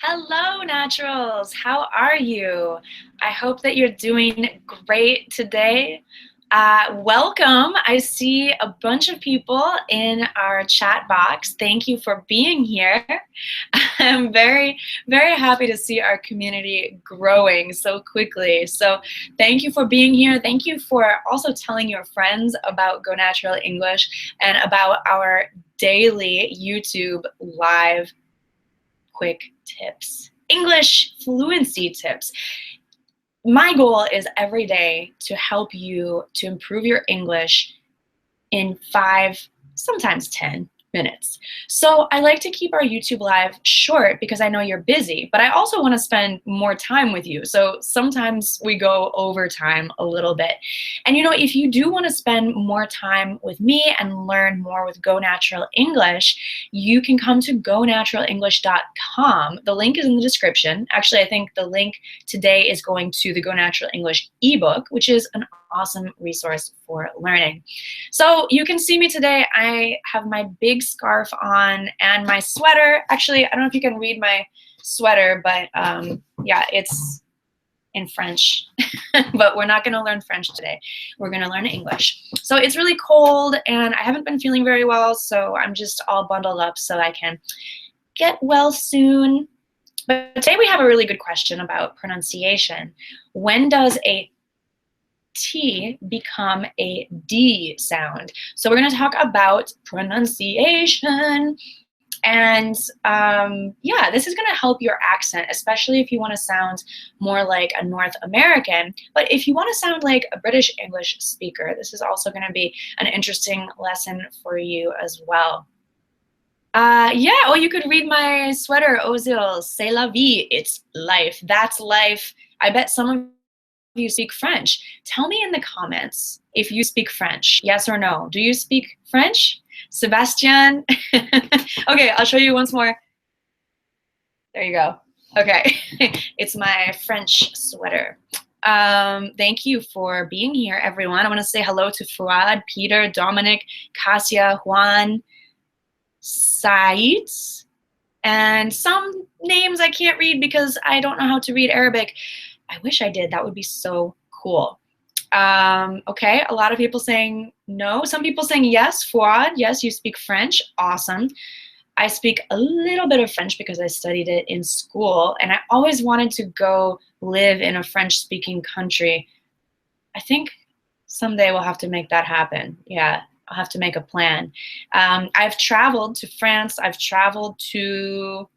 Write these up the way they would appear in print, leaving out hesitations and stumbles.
Hello, Naturals. How are you? I hope that you're doing great today. Welcome. I see a bunch of people in our chat box. Thank you for being here. I'm very happy to see our community growing so quickly. So thank you for being here. Thank you for also telling your friends about Go Natural English and about our daily YouTube live quick tips, English fluency tips. My goal is every day to help you to improve your English in 5, sometimes 10 minutes. So I like to keep our YouTube live short because I know you're busy, but I also want to spend more time with you. So sometimes we go over time a little bit. And if you do want to spend more time with me and learn more with Go Natural English, you can come to gonaturalenglish.com. The link is in the description. Actually, I think the link today is going to the Go Natural English ebook, which is an awesome resource for learning. So you can see me today. I have my big scarf on and my sweater. Actually, I don't know if you can read my sweater, but yeah, it's in French. But we're not going to learn French today. We're going to learn English. So it's really cold and I haven't been feeling very well, so I'm just all bundled up so I can get well soon. But today we have a really good question about pronunciation. When does a T become a D sound? So we're going to talk about pronunciation. And yeah, this is going to help your accent, especially if you want to sound more like a North American. But if you want to sound like a British English speaker, this is also going to be an interesting lesson for you as well. Yeah, oh, you could read my sweater, Ozil, c'est la vie, it's life, that's life. I bet some of you speak French. Tell me in the comments if you speak French, yes or no. Do you speak French? Sebastian? Okay, I'll show you once more. There you go. Okay, it's my French sweater. Thank you for being here, everyone. I want to say hello to Fuad, Peter, Dominic, Kasia, Juan, Said, and some names I can't read because I don't know how to read Arabic. I wish I did. That would be so cool. Okay, a lot of people saying no. Some people saying yes. Fuad, yes, you speak French. Awesome. I speak a little bit of French because I studied it in school, and I always wanted to go live in a French-speaking country. I think someday we'll have to make that happen. Yeah, I'll have to make a plan. I've traveled to France. I've traveled to,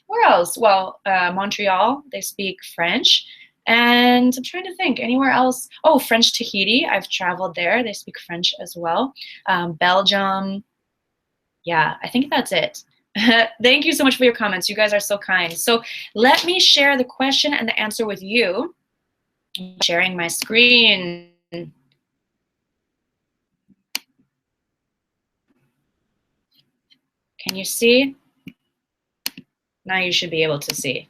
where else? Well, Montreal, they speak French. And I'm trying to think, anywhere else? Oh, French Tahiti, I've traveled there. They speak French as well. Belgium. Yeah, I think that's it. Thank you so much for your comments. You guys are so kind. So let me share the question and the answer with you. I'm sharing my screen. Can you see? Now you should be able to see.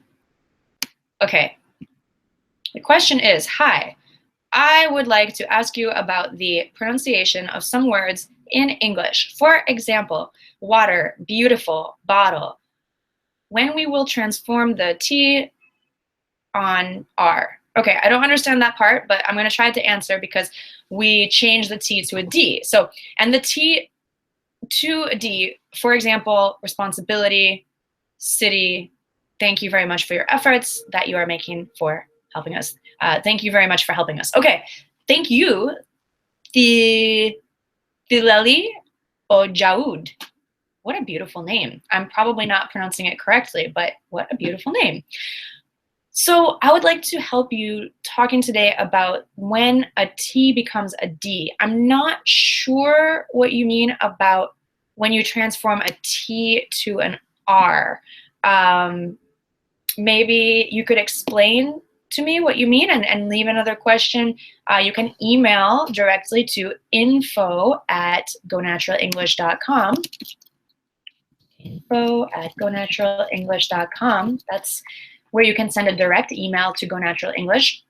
Okay. The question is, hi, I would like to ask you about the pronunciation of some words in English. For example, water, beautiful, bottle. When we will transform the T on R. Okay, I don't understand that part, but I'm going to try to answer because we changed the T to a D. So, and the T to a D, for example, responsibility, city. Thank you very much for your efforts that you are making for helping us. Thank you very much for helping us. Okay, thank you, Thileli Ojaud. What a beautiful name. I'm probably not pronouncing it correctly, but what a beautiful name. So I would like to help you talking today about when a T becomes a D. I'm not sure what you mean about when you transform a T to an R. Maybe you could explain to me what you mean and leave another question. You can email directly to info@gonaturalenglish.com. info@gonaturalenglish.com. That's where you can send a direct email to Go Natural English.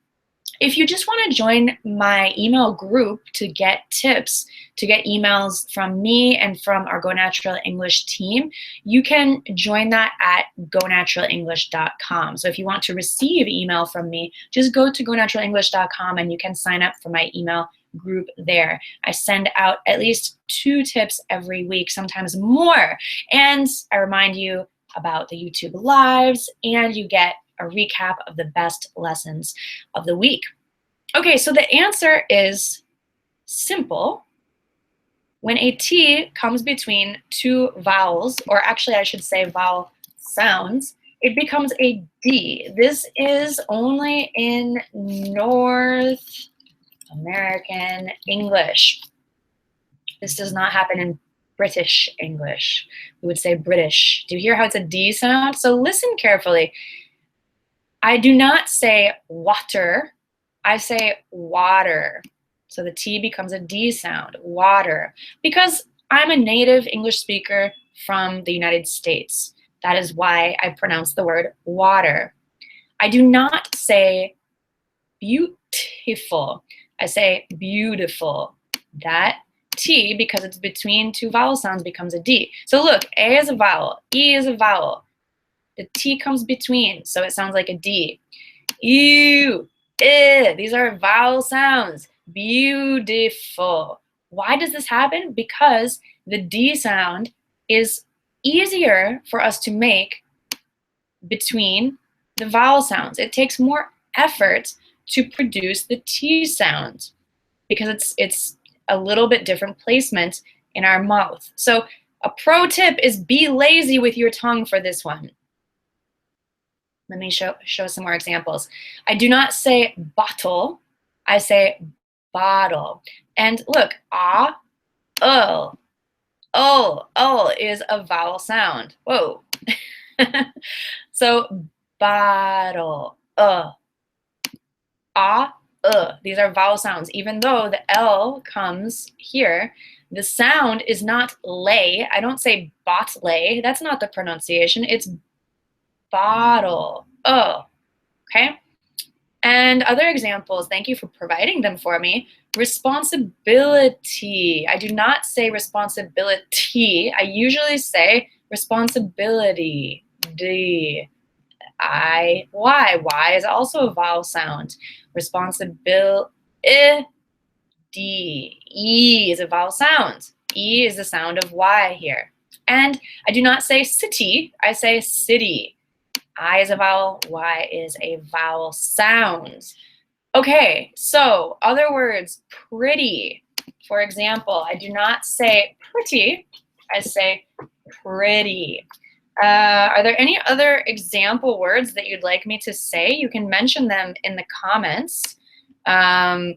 If you just want to join my email group to get tips, to get emails from me and from our Go Natural English team, you can join that at gonaturalenglish.com. So if you want to receive email from me, just go to gonaturalenglish.com and you can sign up for my email group there. I send out at least 2 tips every week, sometimes more. And I remind you about the YouTube lives, and you get a recap of the best lessons of the week. Okay, so the answer is simple. When a T comes between 2 vowels, or actually I should say vowel sounds, it becomes a D. This is only in North American English. This does not happen in British English. We would say British. Do you hear how it's a D sound? So listen carefully. I do not say water, I say water. So the T becomes a D sound, water, because I'm a native English speaker from the United States. That is why I pronounce the word water. I do not say beautiful, I say beautiful. That T, because it's between 2 vowel sounds, becomes a D. So look, A is a vowel, E is a vowel. The T comes between, so it sounds like a D. Ew, these are vowel sounds. Beautiful. Why does this happen? Because the D sound is easier for us to make between the vowel sounds. It takes more effort to produce the T sound because it's a little bit different placement in our mouth. So a pro tip is be lazy with your tongue for this one. Let me show some more examples. I do not say bottle, I say bottle. And look, ah, is a vowel sound. Whoa. So bottle, these are vowel sounds. Even though the L comes here, the sound is not lay. I don't say botlay. That's not the pronunciation. It's bottle. Okay? And other examples, thank you for providing them for me. Responsibility. I do not say responsibility. I usually say responsibility. D. I. Y. Y is also a vowel sound. Responsibility. D. E is a vowel sound. E is the sound of Y here. And I do not say city. I say city. I is a vowel, Y is a vowel sound. Okay, so other words, pretty. For example, I do not say pretty, I say pretty. Are there any other example words that you'd like me to say? You can mention them in the comments.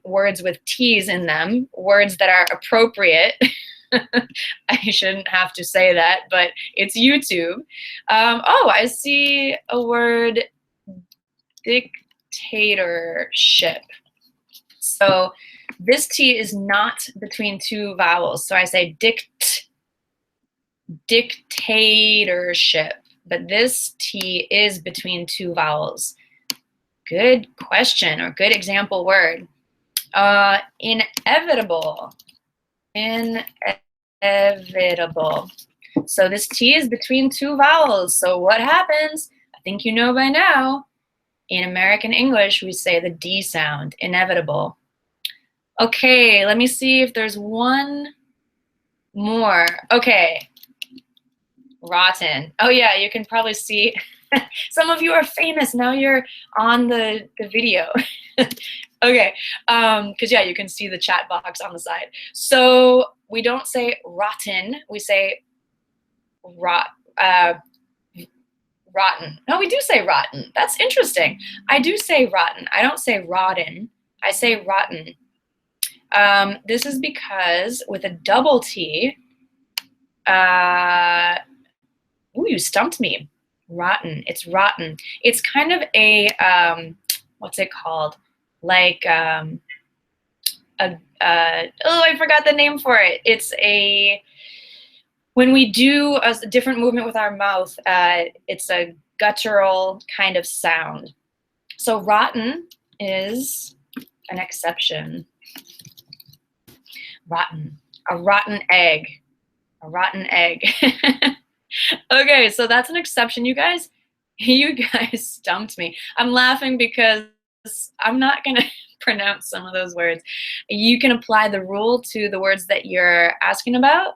Words with T's in them, words that are appropriate. I shouldn't have to say that, but it's YouTube. I see a word, dictatorship. So this T is not between 2 vowels. So I say dictatorship, but this T is between 2 vowels. Good question or good example word. Inevitable. Inevitable. So this T is between 2 vowels. So what happens? I think you know by now. In American English, we say the D sound, inevitable. Okay, let me see if there's one more. Okay, rotten. Oh yeah, you can probably see. Some of you are famous. Now you're on the video. Okay, because yeah, you can see the chat box on the side. So we don't say rotten, we say rotten. No, we do say rotten. That's interesting. I do say rotten. I don't say rotten. I say rotten. This is because with a double T, ooh, you stumped me. Rotten. It's rotten. It's kind of a, what's it called? Like, oh, I forgot the name for it. It's a, when we do a different movement with our mouth, it's a guttural kind of sound. So rotten is An exception. Rotten. A rotten egg. A rotten egg. Okay, so that's an exception, you guys. You guys stumped me. I'm laughing because I'm not going to pronounce some of those words. You can apply the rule to the words that you're asking about.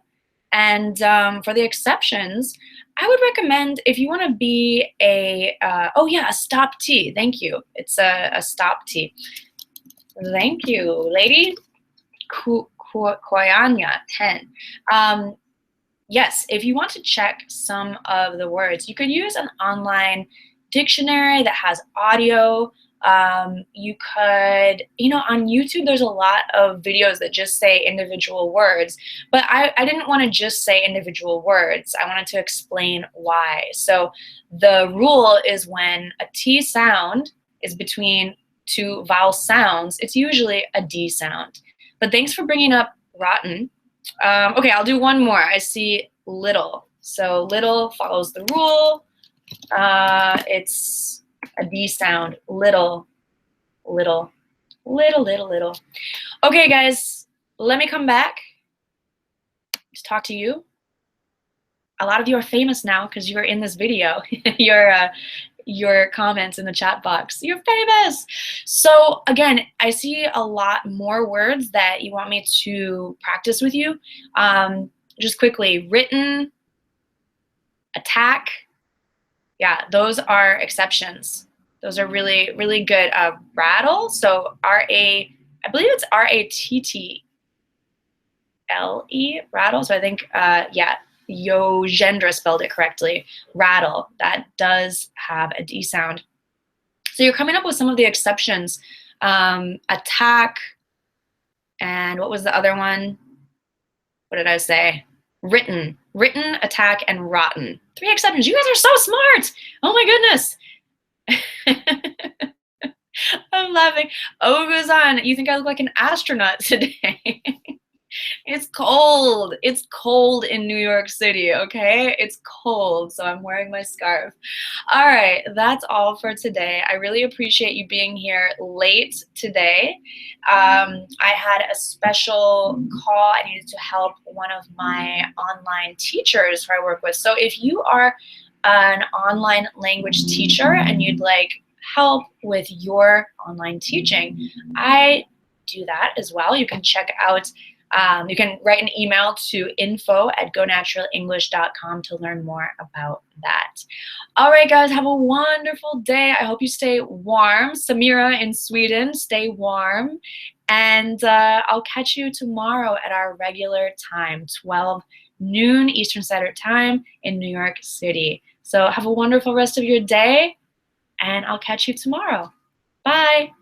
And for the exceptions, I would recommend if you want to be a, oh yeah, a stop T. Thank you. It's a stop T. Thank you, lady. Koyanya 10. Yes, if you want to check some of the words, you could use an online dictionary that has audio. You could, on YouTube, there's a lot of videos that just say individual words, but I didn't want to just say individual words. I wanted to explain why. So the rule is when a T sound is between two vowel sounds, it's usually a D sound. But thanks for bringing up rotten. Okay, I'll do one more. I see little. So little follows the rule. It's a D sound. Little, little, little, little, little. Okay, guys, let me come back to talk to you. A lot of you are famous now because you're in this video. Your comments in the chat box. You're famous. So again, I see a lot more words that you want me to practice with you. Just quickly, written, attack. Yeah, those are exceptions. Those are really, really good. Rattle, so I believe it's R-A-T-T-L-E, rattle. So I think, yeah, Yojendra spelled it correctly. Rattle, that does have a D sound. So you're coming up with some of the exceptions. Attack, and what was the other one? What did I say? Written, attack, and rotten. 3 exceptions. You guys are so smart. Oh my goodness. I'm laughing. Oguzan, you think I look like an astronaut today? It's cold. It's cold in New York City, okay? It's cold, so I'm wearing my scarf. All right, that's all for today. I really appreciate you being here late today. I had a special call. I needed to help one of my online teachers who I work with. So if you are an online language teacher and you'd like help with your online teaching, I do that as well. You can check out you can write an email to info@gonaturalenglish.com to learn more about that. All right, guys, have a wonderful day. I hope you stay warm. Samira in Sweden, stay warm. And I'll catch you tomorrow at our regular time, 12 noon Eastern Standard Time in New York City. So have a wonderful rest of your day, and I'll catch you tomorrow. Bye.